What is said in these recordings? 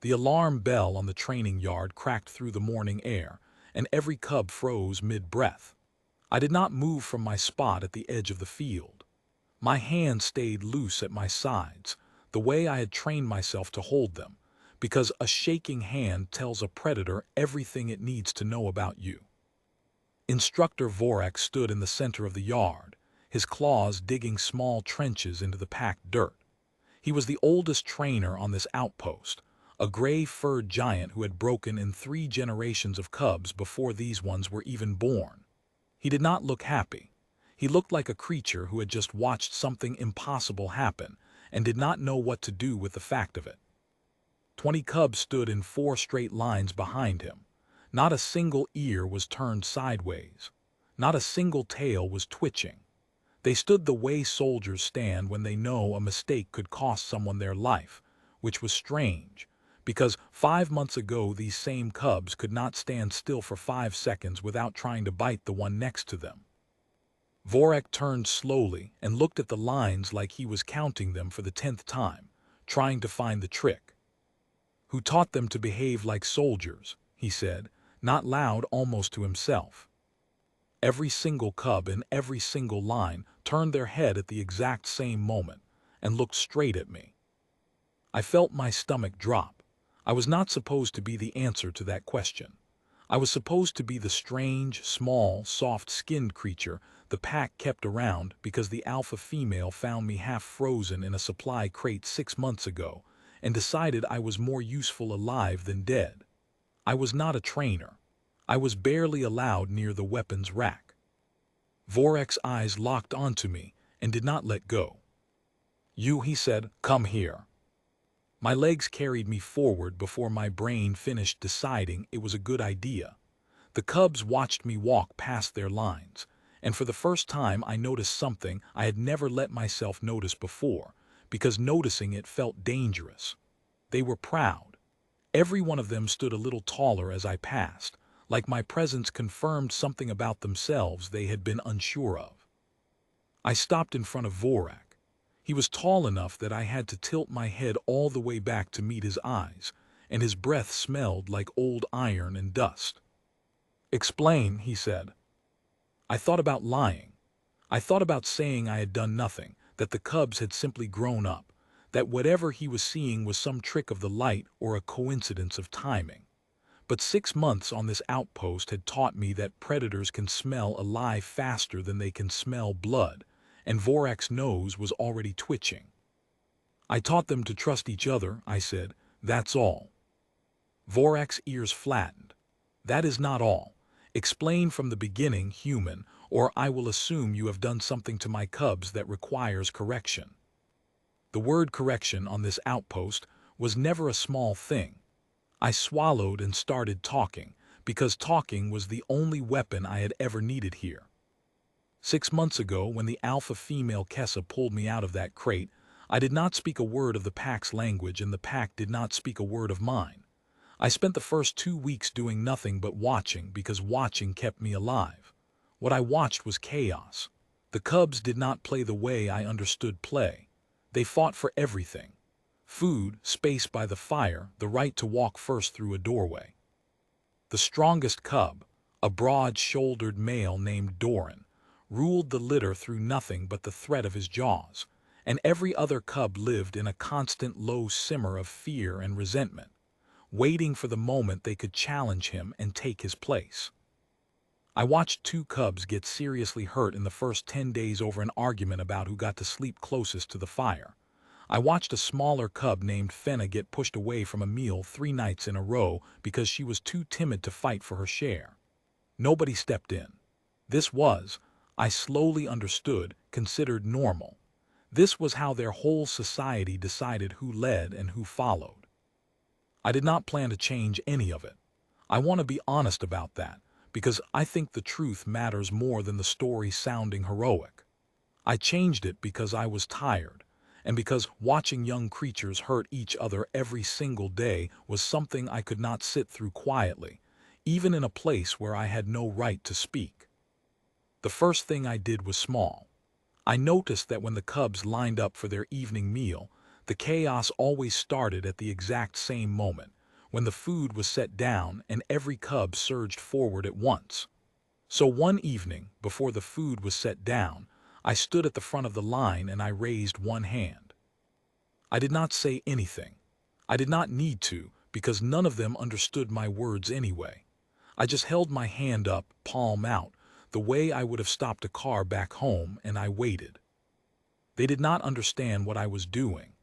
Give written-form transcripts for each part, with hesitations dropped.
The alarm bell on the training yard cracked through the morning air, and every cub froze mid-breath. I did not move from my spot at the edge of the field. My hands stayed loose at my sides, the way I had trained myself to hold them, because a shaking hand tells a predator everything it needs to know about you. Instructor Vorak stood in the center of the yard, his claws digging small trenches into the packed dirt. He was the oldest trainer on this outpost, a gray-furred giant who had broken in 3 generations of cubs before these ones were even born. He did not look happy. He looked like a creature who had just watched something impossible happen and did not know what to do with the fact of it. 20 cubs stood in 4 straight lines behind him. Not a single ear was turned sideways. Not a single tail was twitching. They stood the way soldiers stand when they know a mistake could cost someone their life, which was strange, because 5 months ago these same cubs could not stand still for 5 seconds without trying to bite the one next to them. Vorak turned slowly and looked at the lines like he was counting them for the 10th time, trying to find the trick. "Who taught them to behave like soldiers?" he said, not loud, almost to himself. Every single cub in every single line turned their head at the exact same moment and looked straight at me. I felt my stomach drop. I was not supposed to be the answer to that question. I was supposed to be the strange, small, soft-skinned creature the pack kept around because the alpha female found me half frozen in a supply crate 6 months ago and decided I was more useful alive than dead. I was not a trainer. I was barely allowed near the weapons rack. Vorak's eyes locked onto me and did not let go. "You," he said, "come here." My legs carried me forward before my brain finished deciding it was a good idea. The cubs watched me walk past their lines, and for the first time I noticed something I had never let myself notice before, because noticing it felt dangerous. They were proud. Every one of them stood a little taller as I passed, like my presence confirmed something about themselves they had been unsure of. I stopped in front of Vorak. He was tall enough that I had to tilt my head all the way back to meet his eyes, and his breath smelled like old iron and dust. "Explain," he said. I thought about lying. I thought about saying I had done nothing, that the cubs had simply grown up, that whatever he was seeing was some trick of the light or a coincidence of timing. But 6 months on this outpost had taught me that predators can smell a lie faster than they can smell blood, and Vorak's nose was already twitching. "I taught them to trust each other," I said, "that's all." Vorak's ears flattened. "That is not all. Explain from the beginning, human, or I will assume you have done something to my cubs that requires correction." The word correction on this outpost was never a small thing. I swallowed and started talking, because talking was the only weapon I had ever needed here. 6 months ago, when the alpha female Kessa pulled me out of that crate, I did not speak a word of the pack's language and the pack did not speak a word of mine. I spent the first 2 weeks doing nothing but watching because watching kept me alive. What I watched was chaos. The cubs did not play the way I understood play. They fought for everything. Food, space by the fire, the right to walk first through a doorway. The strongest cub, a broad-shouldered male named Doran, ruled the litter through nothing but the threat of his jaws, and every other cub lived in a constant low simmer of fear and resentment, waiting for the moment they could challenge him and take his place. I watched 2 cubs get seriously hurt in the first 10 days over an argument about who got to sleep closest to the fire. I watched a smaller cub named Fenna get pushed away from a meal 3 nights in a row because she was too timid to fight for her share. Nobody stepped in. This was, I slowly understood, considered normal. This was how their whole society decided who led and who followed. I did not plan to change any of it. I want to be honest about that, because I think the truth matters more than the story sounding heroic. I changed it because I was tired, and because watching young creatures hurt each other every single day was something I could not sit through quietly, even in a place where I had no right to speak. The first thing I did was small. I noticed that when the cubs lined up for their evening meal, The chaos always started at the exact same moment, when the food was set down and every cub surged forward at once. So one evening, before the food was set down, I stood at the front of the line and I raised one hand. I did not say anything. I did not need to, because none of them understood my words anyway. I just held my hand up, palm out, the way I would have stopped a car back home, and I waited. They did not understand what I was doing.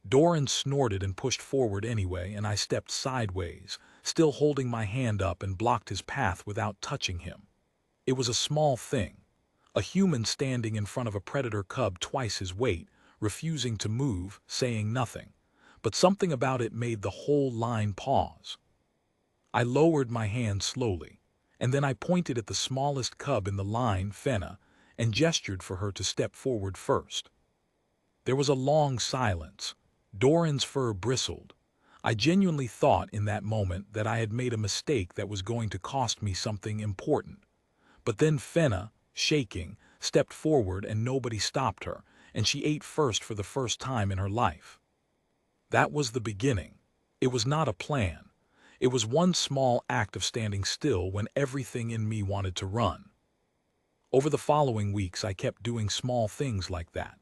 Doran snorted and pushed forward anyway, and I stepped sideways, still holding my hand up, and blocked his path without touching him. It was a small thing. A human standing in front of a predator cub twice his weight, refusing to move, saying nothing. But something about it made the whole line pause. I lowered my hand slowly, and then I pointed at the smallest cub in the line, Fenna, and gestured for her to step forward first. There was a long silence. Doran's fur bristled. I genuinely thought in that moment that I had made a mistake that was going to cost me something important. But then Fenna, shaking, stepped forward and nobody stopped her, and she ate first for the first time in her life. That was the beginning. It was not a plan. It was one small act of standing still when everything in me wanted to run. Over the following weeks, I kept doing small things like that.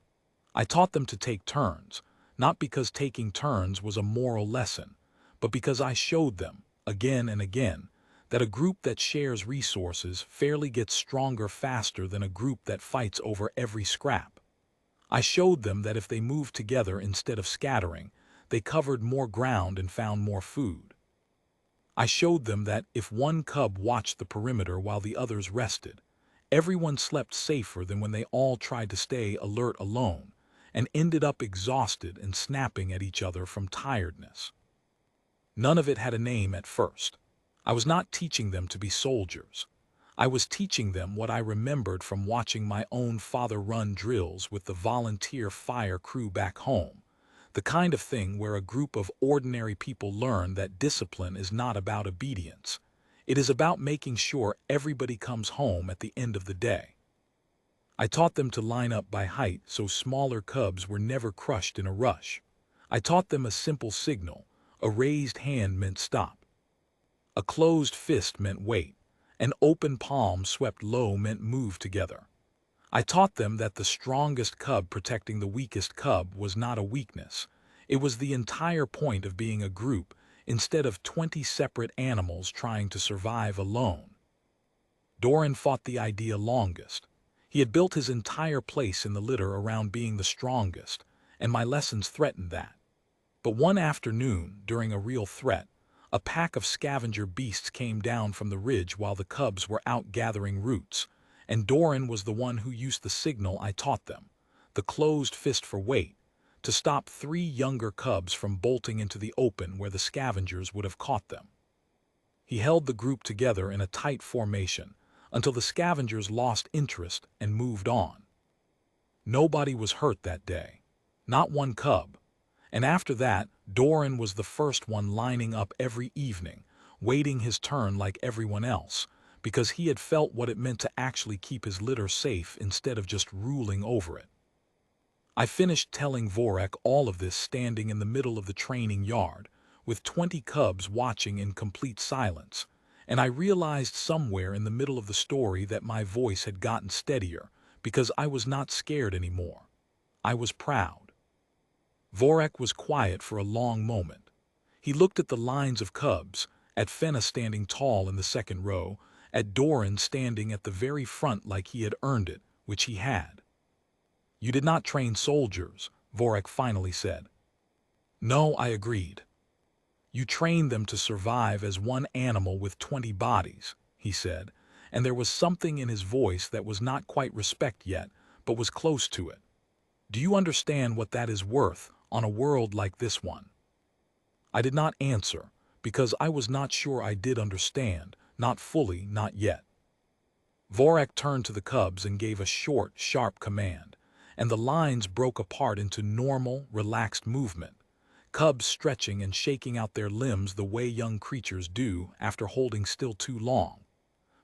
I taught them to take turns, not because taking turns was a moral lesson, but because I showed them, again and again, that a group that shares resources fairly gets stronger faster than a group that fights over every scrap. I showed them that if they moved together instead of scattering, they covered more ground and found more food. I showed them that if one cub watched the perimeter while the others rested, everyone slept safer than when they all tried to stay alert alone, and ended up exhausted and snapping at each other from tiredness. None of it had a name at first. I was not teaching them to be soldiers. I was teaching them what I remembered from watching my own father run drills with the volunteer fire crew back home, the kind of thing where a group of ordinary people learn that discipline is not about obedience. It is about making sure everybody comes home at the end of the day. I taught them to line up by height so smaller cubs were never crushed in a rush. I taught them a simple signal. A raised hand meant stop. A closed fist meant wait. An open palm swept low meant move together. I taught them that the strongest cub protecting the weakest cub was not a weakness. It was the entire point of being a group, instead of 20 separate animals trying to survive alone. Doran fought the idea longest. He had built his entire place in the litter around being the strongest, and my lessons threatened that. But one afternoon, during a real threat, a pack of scavenger beasts came down from the ridge while the cubs were out gathering roots, and Doran was the one who used the signal I taught them, the closed fist for wait, to stop 3 younger cubs from bolting into the open where the scavengers would have caught them. He held the group together in a tight formation until the scavengers lost interest and moved on. Nobody was hurt that day, not one cub. And after that, Doran was the first one lining up every evening, waiting his turn like everyone else, because he had felt what it meant to actually keep his litter safe instead of just ruling over it. I finished telling Vorak all of this standing in the middle of the training yard, with 20 cubs watching in complete silence, and I realized somewhere in the middle of the story that my voice had gotten steadier, because I was not scared anymore. I was proud. Vorak was quiet for a long moment. He looked at the lines of cubs, at Fenna standing tall in the second row, at Doran standing at the very front like he had earned it, which he had. "You did not train soldiers," Vorak finally said. "No," I agreed. "You trained them to survive as one animal with 20 bodies," he said, and there was something in his voice that was not quite respect yet, but was close to it. "Do you understand what that is worth on a world like this one?" I did not answer, because I was not sure I did understand, not fully, not yet. Vorak turned to the cubs and gave a short, sharp command, and the lines broke apart into normal, relaxed movement, cubs stretching and shaking out their limbs the way young creatures do after holding still too long.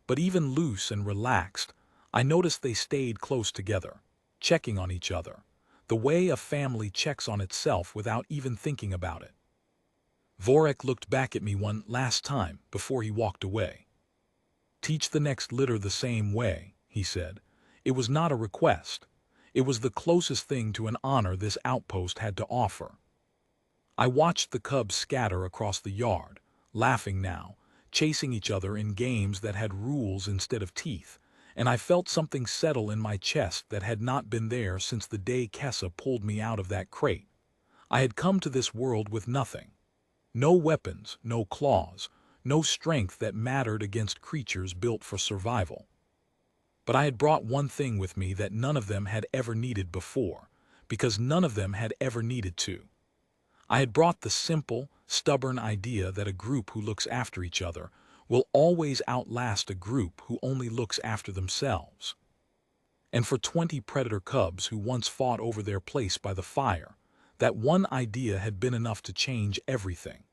But even loose and relaxed, I noticed they stayed close together, checking on each other, The way a family checks on itself without even thinking about it. Vorek looked back at me one last time before he walked away. "Teach the next litter the same way," he said. It was not a request. It was the closest thing to an honor this outpost had to offer. I watched the cubs scatter across the yard, laughing now, chasing each other in games that had rules instead of teeth, and I felt something settle in my chest that had not been there since the day Kessa pulled me out of that crate. I had come to this world with nothing. No weapons, no claws, no strength that mattered against creatures built for survival. But I had brought one thing with me that none of them had ever needed before, because none of them had ever needed to. I had brought the simple, stubborn idea that a group who looks after each other will always outlast a group who only looks after themselves. And for 20 predator cubs who once fought over their place by the fire, that one idea had been enough to change everything.